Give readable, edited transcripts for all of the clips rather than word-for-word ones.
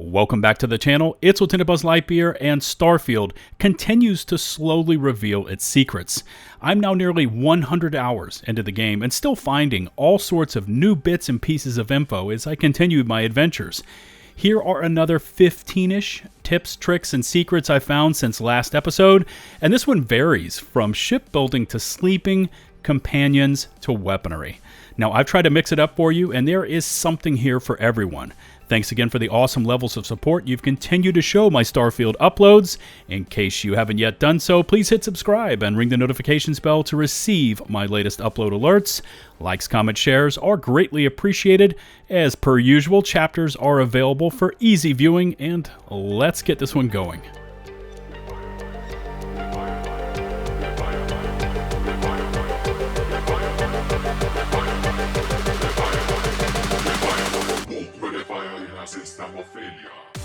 Welcome back to the channel. It's LtBuzzLitebeer, and Starfield continues to slowly reveal its secrets. I'm now nearly 100 hours into the game and still finding all sorts of new bits and pieces of info as I continue my adventures. Here are another 15-ish tips, tricks, and secrets I found since last episode, and this one varies from shipbuilding to sleeping, companions to weaponry. Now, I've tried to mix it up for you, and there is something here for everyone. Thanks again for the awesome levels of support you've continued to show my Starfield uploads. In case you haven't yet done so, please hit subscribe and ring the notifications bell to receive my latest upload alerts. Likes, comments, shares are greatly appreciated. As per usual, chapters are available for easy viewing, and let's get this one going.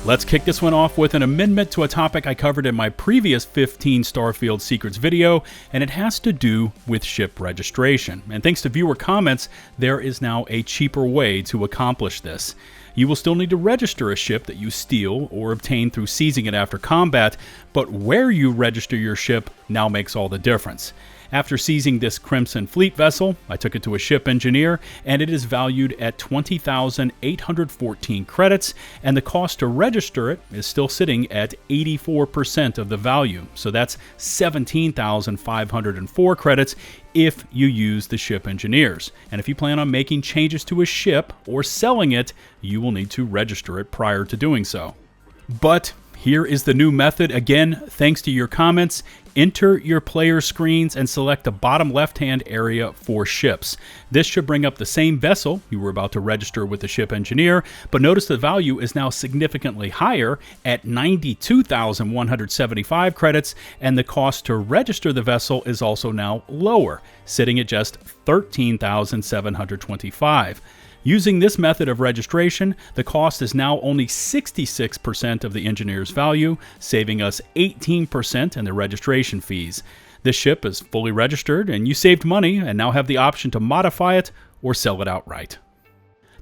Let's kick this one off with an amendment to a topic I covered in my previous 15 Starfield Secrets video, and it has to do with ship registration. And thanks to viewer comments, there is now a cheaper way to accomplish this. You will still need to register a ship that you steal or obtain through seizing it after combat, but where you register your ship now makes all the difference. After seizing this Crimson Fleet vessel, I took it to a ship engineer, and it is valued at 20,814 credits, and the cost to register it is still sitting at 84% of the value. So that's 17,504 credits if you use the ship engineers. And if you plan on making changes to a ship or selling it, you will need to register it prior to doing so. But here is the new method. Again, thanks to your comments. Enter your player screens and select the bottom left-hand area for ships. This should bring up the same vessel you were about to register with the ship engineer, but notice the value is now significantly higher at 92,175 credits, and the cost to register the vessel is also now lower, sitting at just 13,725. Using this method of registration, the cost is now only 66% of the engineer's value, saving us 18% in the registration fees. This ship is fully registered, and you saved money and now have the option to modify it or sell it outright.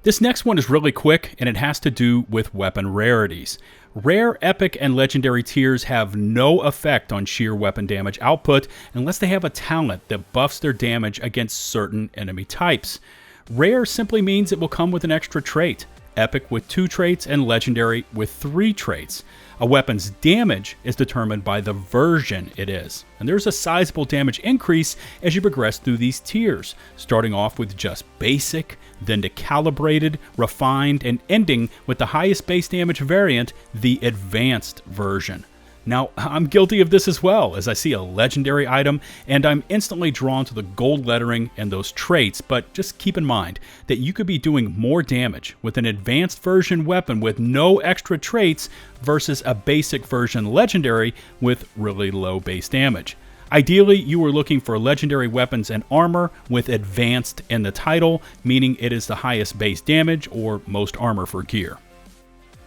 This next one is really quick, and it has to do with weapon rarities. Rare, epic, and legendary tiers have no effect on sheer weapon damage output unless they have a talent that buffs their damage against certain enemy types. Rare simply means it will come with an extra trait, epic with 2 traits, and legendary with 3 traits. A weapon's damage is determined by the version it is, and there's a sizable damage increase as you progress through these tiers, starting off with just basic, then to calibrated, refined, and ending with the highest base damage variant, the advanced version. Now, I'm guilty of this as well, as I see a legendary item, and I'm instantly drawn to the gold lettering and those traits, but just keep in mind that you could be doing more damage with an advanced version weapon with no extra traits versus a basic version legendary with really low base damage. Ideally, you are looking for legendary weapons and armor with advanced in the title, meaning it is the highest base damage or most armor for gear.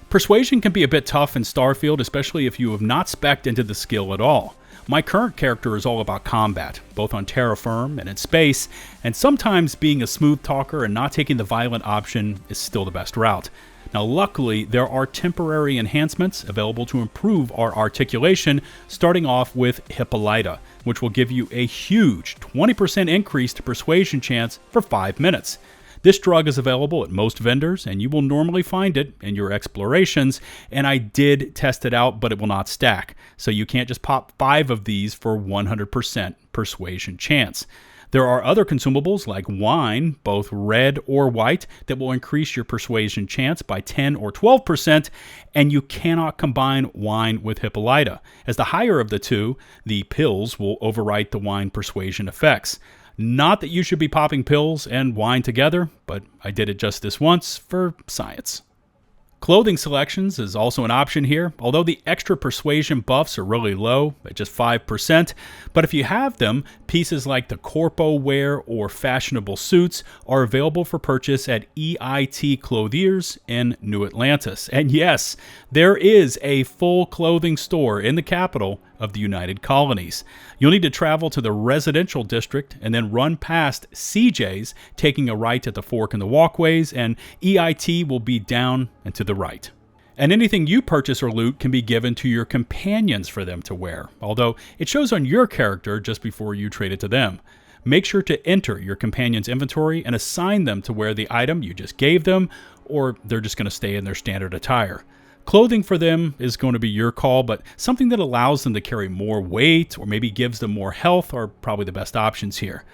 Persuasion can be a bit tough in Starfield, especially if you have not spec'd into the skill at all. My current character is all about combat, both on terra firma and in space, and sometimes being a smooth talker and not taking the violent option is still the best route. Now, luckily, there are temporary enhancements available to improve our articulation, starting off with Hippolyta, which will give you a huge 20% increase to persuasion chance for 5 minutes. This drug is available at most vendors, and you will normally find it in your explorations, and I did test it out, but it will not stack, so you can't just pop 5 of these for 100% persuasion chance. There are other consumables like wine, both red or white, that will increase your persuasion chance by 10 or 12%, and you cannot combine wine with Hippolyta, as the higher of the two, the pills, will overwrite the wine persuasion effects. Not that you should be popping pills and wine together, but I did it just this once for science. Clothing selections is also an option here, although the extra persuasion buffs are really low at just 5%, but if you have them, pieces like the corpo wear or fashionable suits are available for purchase at EIT Clothiers in New Atlantis. And yes, there is a full clothing store in the capital of the United Colonies. You'll need to travel to the residential district and then run past CJ's, taking a right at the fork in the walkways, and EIT will be down and to the right. And anything you purchase or loot can be given to your companions for them to wear, although it shows on your character just before you trade it to them. Make sure to enter your companion's inventory and assign them to wear the item you just gave them, or they're just going to stay in their standard attire. Clothing for them is going to be your call, but something that allows them to carry more weight or maybe gives them more health are probably the best options here.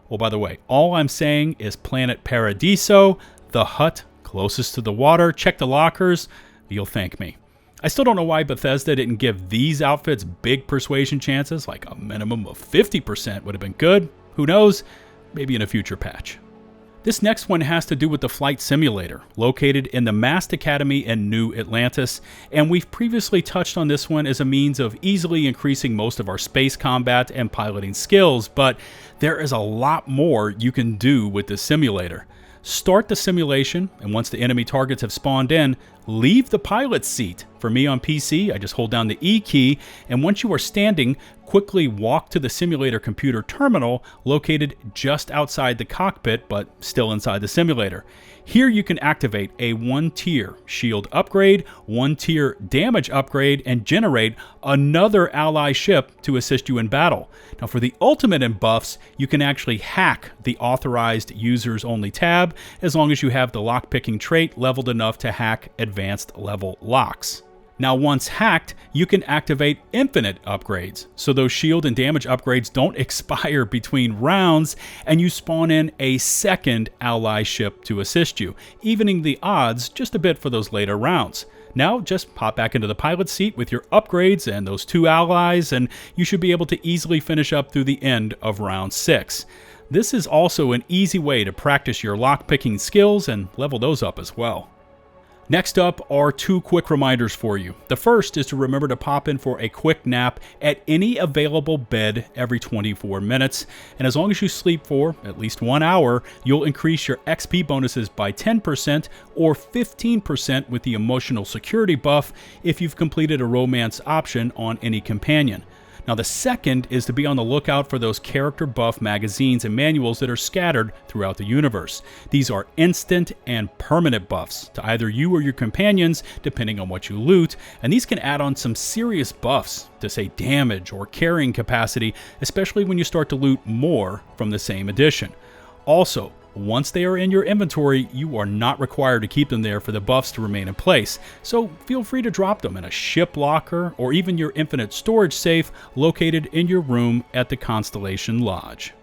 Well, by the way, all I'm saying is Planet Paradiso, the hut closest to the water. Check the lockers. You'll thank me. I still don't know why Bethesda didn't give these outfits big persuasion chances, like a minimum of 50% would have been good. Who knows? Maybe in a future patch. This next one has to do with the flight simulator, located in the Mast Academy in New Atlantis, and we've previously touched on this one as a means of easily increasing most of our space combat and piloting skills, but there is a lot more you can do with this simulator. Start the simulation, and once the enemy targets have spawned in, leave the pilot's seat. For me on PC, I just hold down the E key, and once you are standing, quickly walk to the simulator computer terminal located just outside the cockpit, but still inside the simulator. Here you can activate a 1-tier shield upgrade, 1-tier damage upgrade, and generate another ally ship to assist you in battle. Now for the ultimate in buffs, you can actually hack the authorized users only tab as long as you have the lockpicking trait leveled enough to hack advanced level locks. Now once hacked, you can activate infinite upgrades, so those shield and damage upgrades don't expire between rounds, and you spawn in a second ally ship to assist you, evening the odds just a bit for those later rounds. Now just pop back into the pilot seat with your upgrades and those 2 allies, and you should be able to easily finish up through the end of round 6. This is also an easy way to practice your lockpicking skills and level those up as well. Next up are 2 quick reminders for you. The first is to remember to pop in for a quick nap at any available bed every 24 minutes. And as long as you sleep for at least 1 hour, you'll increase your XP bonuses by 10% or 15% with the emotional security buff if you've completed a romance option on any companion. Now the second is to be on the lookout for those character buff magazines and manuals that are scattered throughout the universe. These are instant and permanent buffs to either you or your companions, depending on what you loot, and these can add on some serious buffs to say damage or carrying capacity, especially when you start to loot more from the same edition. Also, once they are in your inventory, you are not required to keep them there for the buffs to remain in place, so feel free to drop them in a ship locker or even your infinite storage safe located in your room at the Constellation Lodge.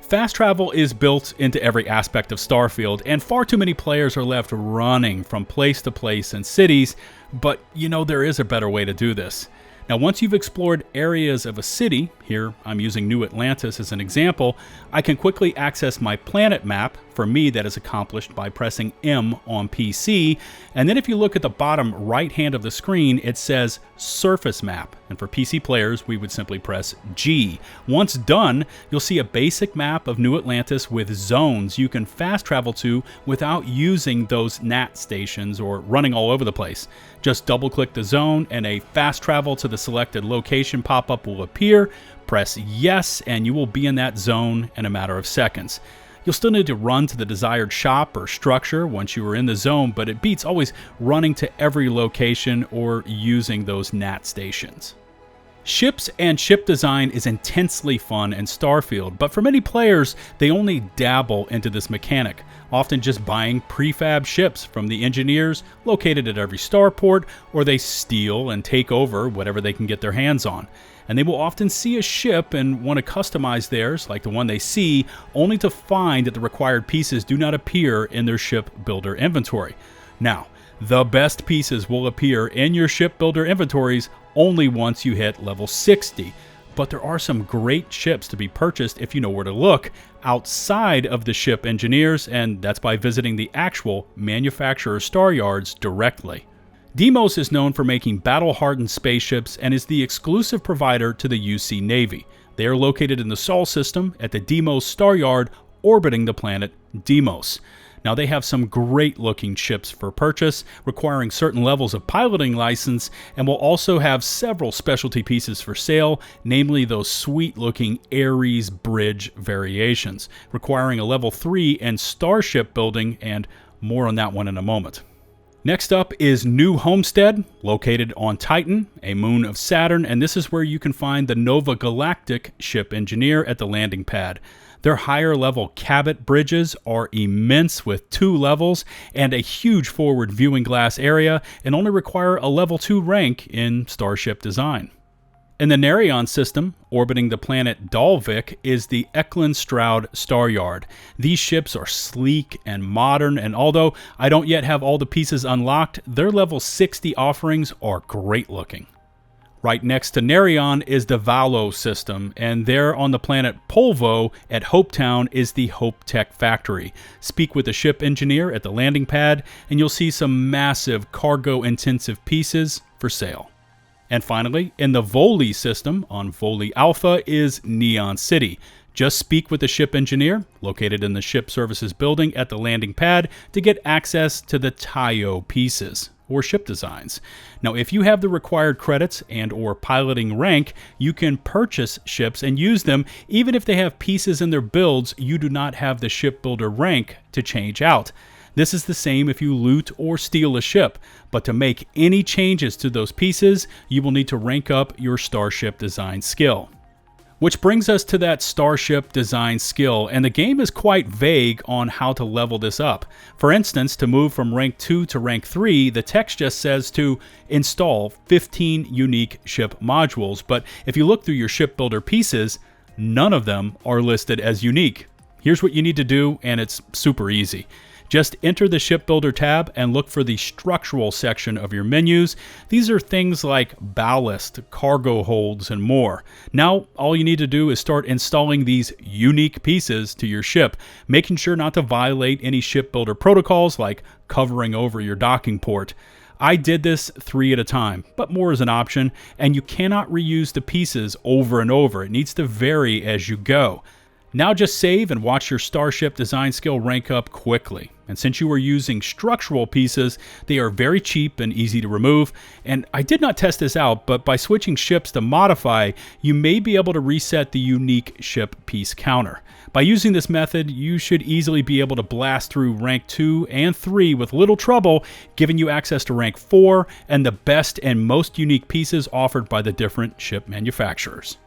Fast travel is built into every aspect of Starfield, and far too many players are left running from place to place in cities, but you know there is a better way to do this. Now, once you've explored areas of a city, here I'm using New Atlantis as an example, I can quickly access my planet map. For me, that is accomplished by pressing M on PC, and then if you look at the bottom right hand of the screen, it says Surface Map, and for PC players, we would simply press G. Once done, you'll see a basic map of New Atlantis with zones you can fast travel to without using those NAT stations or running all over the place. Just double-click the zone, and a fast travel to the selected location pop-up will appear. Press yes, and you will be in that zone in a matter of seconds. You'll still need to run to the desired shop or structure once you are in the zone, but it beats always running to every location or using those NAT stations. Ships and ship design is intensely fun in Starfield, but for many players, they only dabble into this mechanic, often just buying prefab ships from the engineers located at every starport, or they steal and take over whatever they can get their hands on. And they will often see a ship and want to customize theirs, like the one they see, only to find that the required pieces do not appear in their ship builder inventory. Now, the best pieces will appear in your ship builder inventories only once you hit level 60, but there are some great ships to be purchased if you know where to look outside of the ship engineers, and that's by visiting the actual manufacturer star yards directly. Deimos is known for making battle-hardened spaceships and is the exclusive provider to the UC Navy. They are located in the Sol system at the Deimos Star Yard orbiting the planet Deimos. Now they have some great looking ships for purchase, requiring certain levels of piloting license, and will also have several specialty pieces for sale, namely those sweet looking Ares bridge variations, requiring a level 3 and starship building, and more on that one in a moment. Next up is New Homestead, located on Titan, a moon of Saturn, and this is where you can find the Nova Galactic ship engineer at the landing pad. Their higher level Cabot bridges are immense with 2 levels and a huge forward viewing glass area, and only require a level 2 rank in Starship Design. In the Nerion system, orbiting the planet Dalvik, is the Eklund-Stroud Star Yard. These ships are sleek and modern, and although I don't yet have all the pieces unlocked, their level 60 offerings are great looking. Right next to Nerion is the Valo system, and there on the planet Polvo at Hopetown is the Hope Tech factory. Speak with the ship engineer at the landing pad, and you'll see some massive cargo-intensive pieces for sale. And finally, in the Voli system on Voli Alpha is Neon City. Just speak with the ship engineer, located in the ship services building at the landing pad, to get access to the Tayo pieces, or ship designs. Now, if you have the required credits and or piloting rank, you can purchase ships and use them even if they have pieces in their builds you do not have the shipbuilder rank to change out. This is the same if you loot or steal a ship, but to make any changes to those pieces, you will need to rank up your Starship Design Skill. Which brings us to that Starship Design Skill, and the game is quite vague on how to level this up. For instance, to move from rank 2 to rank 3, the text just says to install 15 unique ship modules, but if you look through your shipbuilder pieces, none of them are listed as unique. Here's what you need to do, and it's super easy. Just enter the Shipbuilder tab and look for the structural section of your menus. These are things like ballast, cargo holds, and more. Now, all you need to do is start installing these unique pieces to your ship, making sure not to violate any shipbuilder protocols like covering over your docking port. I did this 3 at a time, but more is an option, and you cannot reuse the pieces over and over. It needs to vary as you go. Now just save and watch your Starship Design Skill rank up quickly. And since you are using structural pieces, they are very cheap and easy to remove. And I did not test this out, but by switching ships to modify, you may be able to reset the unique ship piece counter. By using this method, you should easily be able to blast through rank 2 and 3 with little trouble, giving you access to rank 4 and the best and most unique pieces offered by the different ship manufacturers.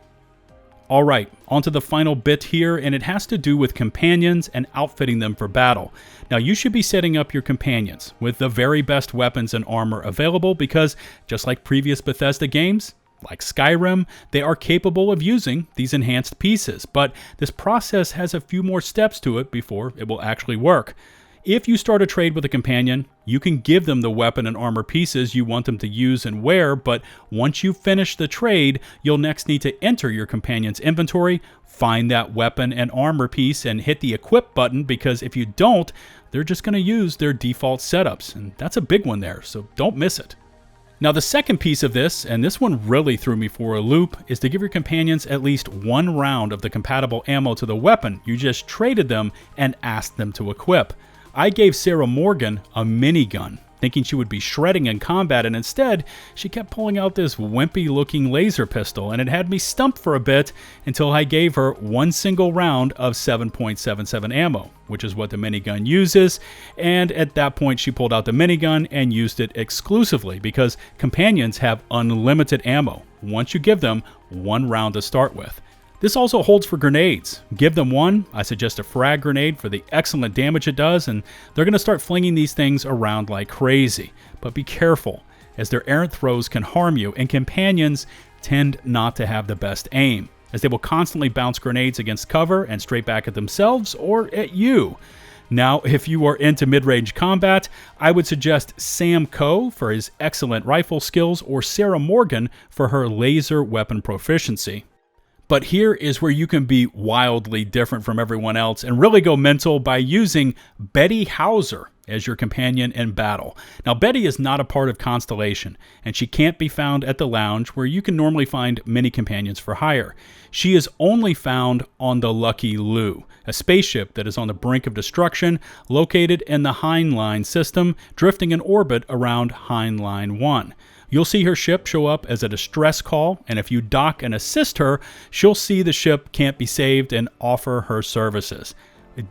Alright, on to the final bit here, and it has to do with companions and outfitting them for battle. Now you should be setting up your companions with the very best weapons and armor available because, just like previous Bethesda games, like Skyrim, they are capable of using these enhanced pieces, but this process has a few more steps to it before it will actually work. If you start a trade with a companion, you can give them the weapon and armor pieces you want them to use and wear, but once you finish the trade, you'll next need to enter your companion's inventory, find that weapon and armor piece, and hit the equip button, because if you don't, they're just going to use their default setups, and that's a big one there, so don't miss it. Now the second piece of this, and this one really threw me for a loop, is to give your companions at least 1 round of the compatible ammo to the weapon you just traded them and asked them to equip. I gave Sarah Morgan a minigun, thinking she would be shredding in combat, and instead, she kept pulling out this wimpy-looking laser pistol, and it had me stumped for a bit until I gave her 1 single round of 7.77 ammo, which is what the minigun uses, and at that point she pulled out the minigun and used it exclusively, because companions have unlimited ammo once you give them 1 round to start with. This also holds for grenades. Give them 1. I suggest a frag grenade for the excellent damage it does, and they're going to start flinging these things around like crazy. But be careful, as their errant throws can harm you, and companions tend not to have the best aim, as they will constantly bounce grenades against cover and straight back at themselves or at you. Now, if you are into mid-range combat, I would suggest Sam Coe for his excellent rifle skills, or Sarah Morgan for her laser weapon proficiency. But here is where you can be wildly different from everyone else and really go mental by using Betty Howser as your companion in battle. Now, Betty is not a part of Constellation, and she can't be found at the lounge where you can normally find many companions for hire. She is only found on the Lucky Lou, a spaceship that is on the brink of destruction, located in the Heinlein system, drifting in orbit around Heinlein 1. You'll see her ship show up as a distress call, and if you dock and assist her, she'll see the ship can't be saved and offer her services.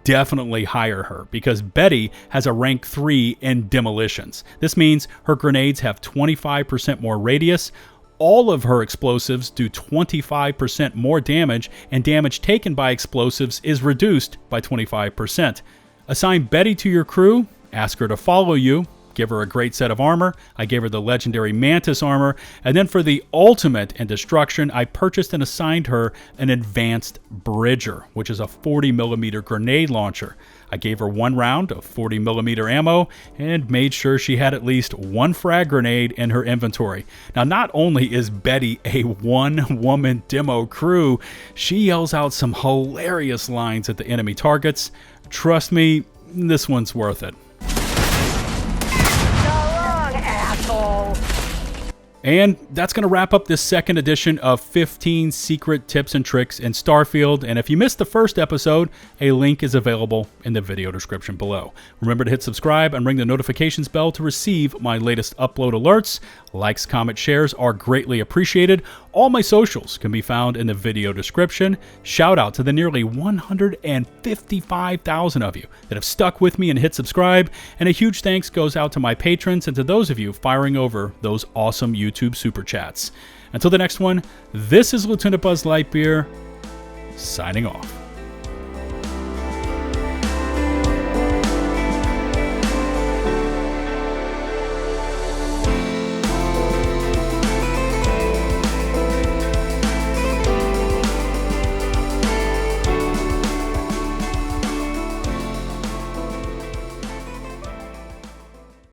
definitely hire her because Betty has a rank 3 in Demolitions. This means her grenades have 25% more radius, all of her explosives do 25% more damage, and damage taken by explosives is reduced by 25%. Assign Betty to your crew, ask her to follow you, give her a great set of armor. I gave her the legendary Mantis armor, and then for the ultimate in destruction, I purchased and assigned her an advanced Bridger, which is a 40mm grenade launcher. I gave her 1 round of 40mm ammo and made sure she had at least 1 frag grenade in her inventory. Now, not only is Betty a one-woman demo crew, she yells out some hilarious lines at the enemy targets. Trust me, this one's worth it. And that's going to wrap up this second edition of 15 secret tips and tricks in Starfield. And if you missed the first episode, a link is available in the video description below. Remember to hit subscribe and ring the notifications bell to receive my latest upload alerts. Likes, comments, shares are greatly appreciated. All my socials can be found in the video description. Shout out to the nearly 155,000 of you that have stuck with me and hit subscribe. And a huge thanks goes out to my patrons and to those of you firing over those awesome YouTube super chats. Until the next one, this is LtBuzzLitebeer signing off.